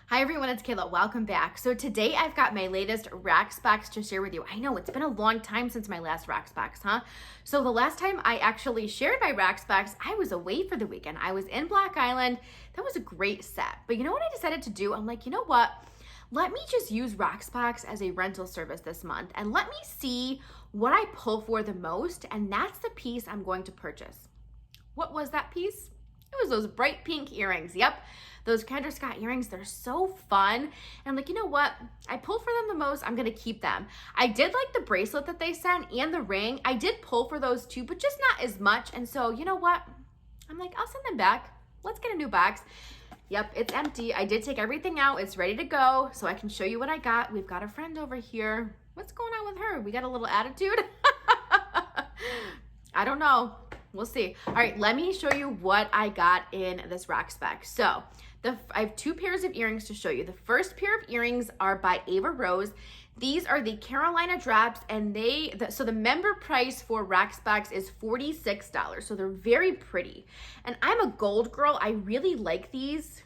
Hi everyone, it's Kayla. Welcome back. So today I've got my latest Rocksbox to share with you. I know it's been a long time since my last Rocksbox, huh? So the last time I actually shared my Rocksbox, I was away for the weekend. I was in Black Island. That was a great set. But you know what I decided to do? I'm like, you know what? Let me just use Rocksbox as a rental service this month and let me see what I pull for the most, and that's the piece I'm going to purchase. What was that piece? It was those bright pink earrings. Yep, those Kendra Scott earrings. They're so fun. And I'm like, you know what? I pulled for them the most. I'm going to keep them. I did like the bracelet that they sent and the ring. I did pull for those too, but just not as much. And so, you know what? I'm like, I'll send them back. Let's get a new box. Yep, it's empty. I did take everything out. It's ready to go, so I can show you what I got. We've got a friend over here. What's going on with her? We got a little attitude? I don't know. We'll see. All right, let me show you what I got in this Rocksbox. So I have two pairs of earrings to show you. The first pair of earrings are by Ava Rose. These are the Carolina drops, and so the member price for Rocksbox is $46. So they're very pretty. And I'm a gold girl. I really like these.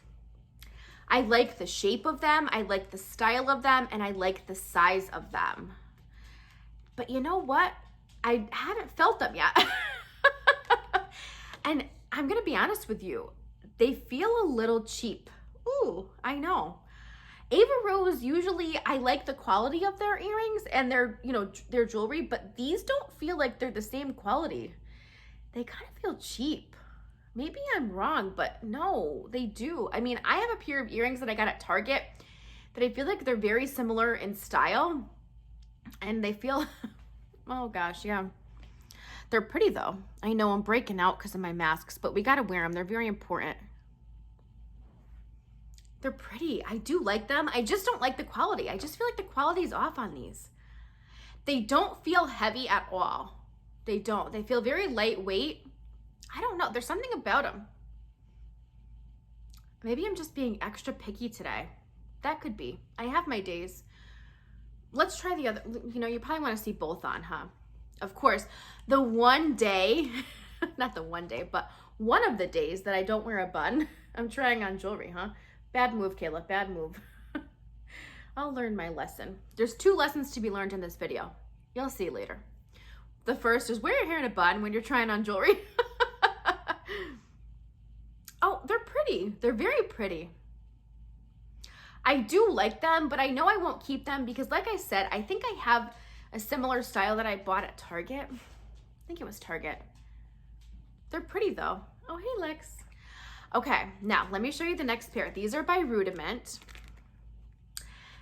I like the shape of them. I like the style of them, and I like the size of them. But you know what? I haven't felt them yet. And I'm going to be honest with you, they feel a little cheap. Ooh, I know. Ava Rose, usually I like the quality of their earrings and their jewelry, but these don't feel like they're the same quality. They kind of feel cheap. Maybe I'm wrong, but no, they do. I mean, I have a pair of earrings that I got at Target that I feel like they're very similar in style, and they feel, oh gosh, yeah. They're pretty though. I know I'm breaking out because of my masks, but we got to wear them. They're very important. They're pretty. I do like them. I just don't like the quality. I just feel like the quality is off on these. They don't feel heavy at all. They don't. They feel very lightweight. I don't know. There's something about them. Maybe I'm just being extra picky today. That could be. I have my days. Let's try the other. You probably want to see both on, huh? Of course, the one day, not the one day, but one of the days that I don't wear a bun, I'm trying on jewelry, huh? Bad move, Kayla, bad move. I'll learn my lesson. There's two lessons to be learned in this video. You'll see later. The first is wear your hair in a bun when you're trying on jewelry. Oh, they're pretty. They're very pretty. I do like them, but I know I won't keep them because, like I said, I think I have a similar style that I bought at Target. I think it was Target. They're pretty though. Oh, hey Lex. Okay, now let me show you the next pair. These are by Rudiment.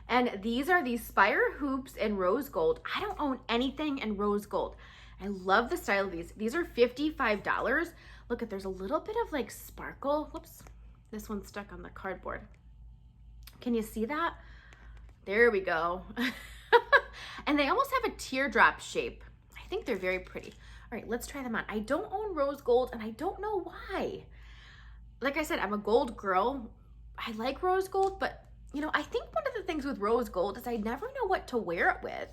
And these are the Spire hoops in rose gold. I don't own anything in rose gold. I love the style of these. These are $55. Look there's a little bit of like sparkle. Whoops, this one's stuck on the cardboard. Can you see that? There we go. And they almost have a teardrop shape. I think they're very pretty. All right, let's try them on. I don't own rose gold, and I don't know why. Like I said, I'm a gold girl. I like rose gold, but I think one of the things with rose gold is I never know what to wear it with.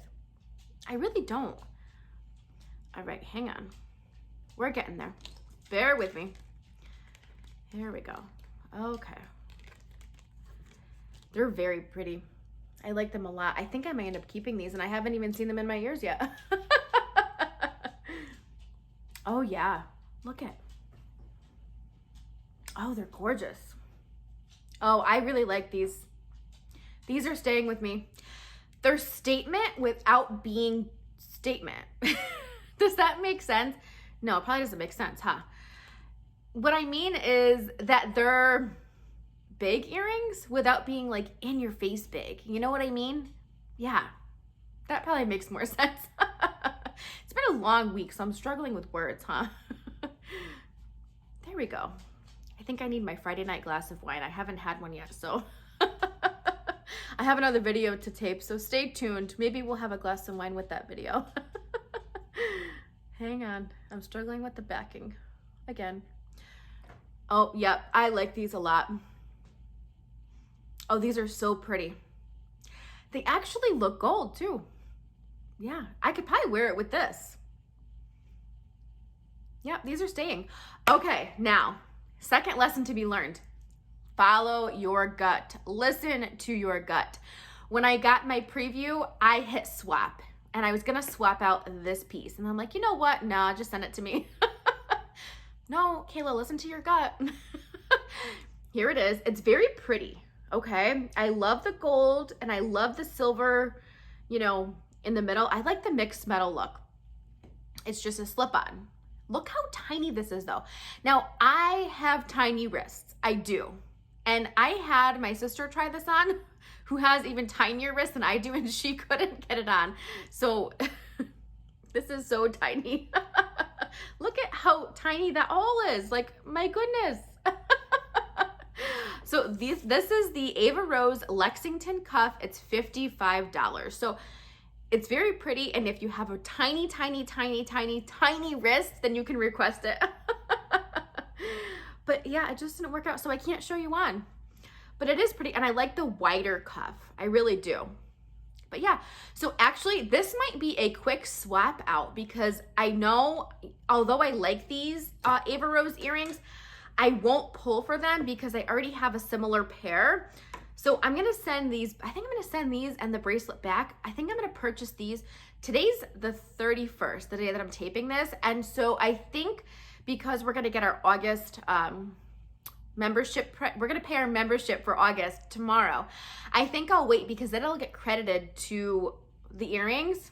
I really don't. All right, hang on. We're getting there. Bear with me. Here we go. Okay. They're very pretty. I like them a lot. I think I may end up keeping these, and I haven't even seen them in my ears yet. Oh yeah, look at. Oh, they're gorgeous. Oh, I really like these. These are staying with me. They're statement without being statement. Does that make sense? No, it probably doesn't make sense, huh? What I mean is that they're big earrings without being like in your face big. You know what I mean? Yeah, that probably makes more sense. It's been a long week, so I'm struggling with words, huh? There we go. I think I need my Friday night glass of wine. I haven't had one yet, so I have another video to tape, so stay tuned. Maybe we'll have a glass of wine with that video. Hang on, I'm struggling with the backing again. Oh, yep, I like these a lot. Oh, these are so pretty. They actually look gold too. Yeah, I could probably wear it with this. Yeah, these are staying. Okay, now, second lesson to be learned. Follow your gut. Listen to your gut. When I got my preview, I hit swap and I was gonna swap out this piece. And I'm like, you know what? Nah, just send it to me. No, Kayla, listen to your gut. Here it is. It's very pretty, okay? I love the gold and I love the silver, you know, in the middle. I like the mixed metal look. It's just a slip-on. Look how tiny this is though. Now, I have tiny wrists. I do. And I had my sister try this on, who has even tinier wrists than I do, and she couldn't get it on. So this is so tiny. Look at how tiny that all is. Like, my goodness. So this is the Ava Rose Lexington cuff. It's $55. So it's very pretty. And if you have a tiny, tiny, tiny, tiny, tiny wrist, then you can request it. But yeah, it just didn't work out, so I can't show you on. But it is pretty, and I like the wider cuff. I really do. But yeah, so actually this might be a quick swap out because I know, although I like these Ava Rose earrings, I won't pull for them because I already have a similar pair. So I'm gonna send these, I think I'm gonna send these and the bracelet back. I think I'm gonna purchase these. Today's the 31st, the day that I'm taping this. And so I think because we're gonna get our August membership, we're gonna pay our membership for August tomorrow. I think I'll wait because then it'll get credited to the earrings.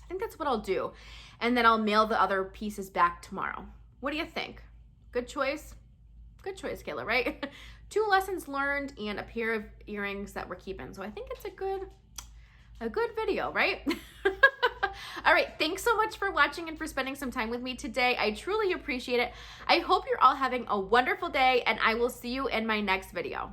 I think that's what I'll do. And then I'll mail the other pieces back tomorrow. What do you think? Good choice? Good choice, Kayla, right? 2 lessons learned and a pair of earrings that we're keeping. So I think it's a good video, right? All right, thanks so much for watching and for spending some time with me today. I truly appreciate it. I hope you're all having a wonderful day, and I will see you in my next video.